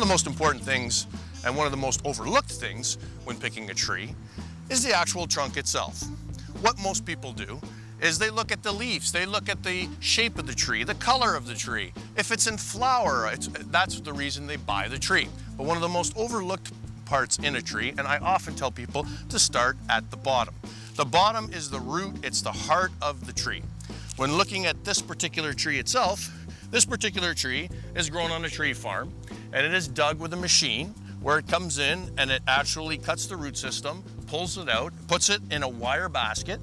of the most important things and one of the most overlooked things when picking a tree is the actual trunk itself. What most people do is they look at the leaves, they look at the shape of the tree, the color of the tree. If it's in flower, that's the reason they buy the tree. But one of the most overlooked parts in a tree, and I often tell people to start at the bottom. The bottom is the root, it's the heart of the tree. When looking at this particular tree itself, this particular tree is grown on a tree farm, and it is dug with a machine where it comes in and it actually cuts the root system, pulls it out, puts it in a wire basket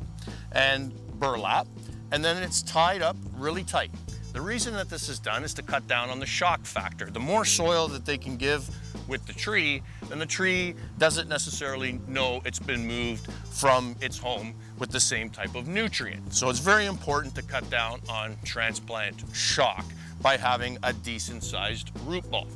and burlap, and then it's tied up really tight. The reason that this is done is to cut down on the shock factor. The more soil that they can give with the tree, then the tree doesn't necessarily know it's been moved from its home with the same type of nutrient. So it's very important to cut down on transplant shock by having a decent sized root ball.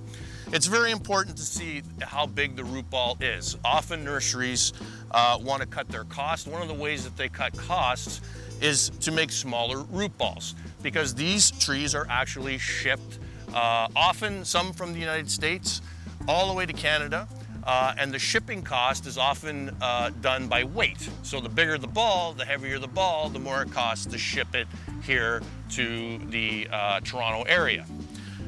It's very important to see how big the root ball is. Often nurseries want to cut their cost. One of the ways that they cut costs is to make smaller root balls, because these trees are actually shipped, often some from the United States, all the way to Canada, and the shipping cost is often done by weight. So the bigger the ball, the heavier the ball, the more it costs to ship it here to the Toronto area.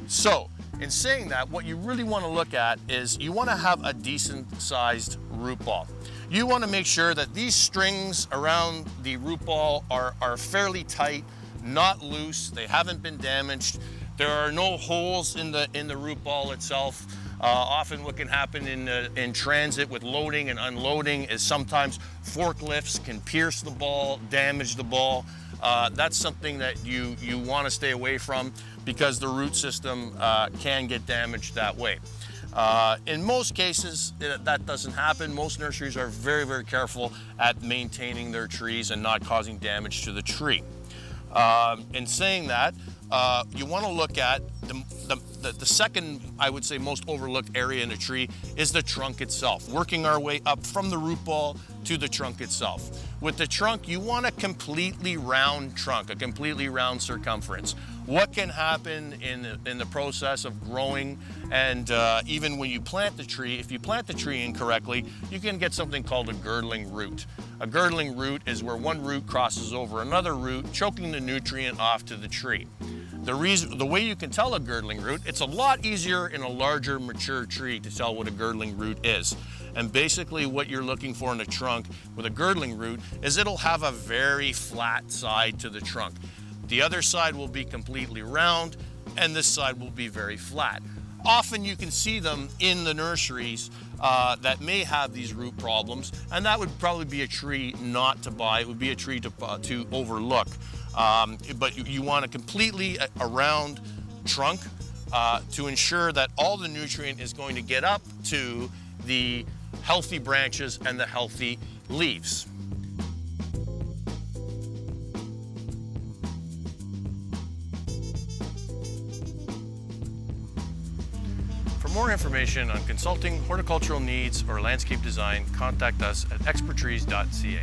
So in saying that, what you really want to look at is you want to have a decent sized root ball. You want to make sure that these strings around the root ball are fairly tight, not loose, they haven't been damaged. There are no holes in the root ball itself. Often what can happen in transit with loading and unloading is sometimes forklifts can pierce the ball, damage the ball. That's something that you want to stay away from, because the root system can get damaged that way. In most cases, that doesn't happen. Most nurseries are very, very careful at maintaining their trees and not causing damage to the tree. In saying that, you want to look at the second, I would say, most overlooked area in a tree is the trunk itself, working our way up from the root ball to the trunk itself. With the trunk, you want a completely round trunk, a completely round circumference. What can happen in the process of growing, and even when you plant the tree, if you plant the tree incorrectly, you can get something called a girdling root. A girdling root is where one root crosses over another root, choking the nutrient off to the tree. The way you can tell a girdling root, it's a lot easier in a larger mature tree to tell what a girdling root is. And basically what you're looking for in a trunk with a girdling root is it'll have a very flat side to the trunk. The other side will be completely round, and this side will be very flat. Often you can see them in the nurseries that may have these root problems, and that would probably be a tree not to buy. It would be a tree to overlook. But you want a completely round trunk to ensure that all the nutrient is going to get up to the healthy branches and the healthy leaves. For more information on consulting, horticultural needs, or landscape design, contact us at experttrees.ca.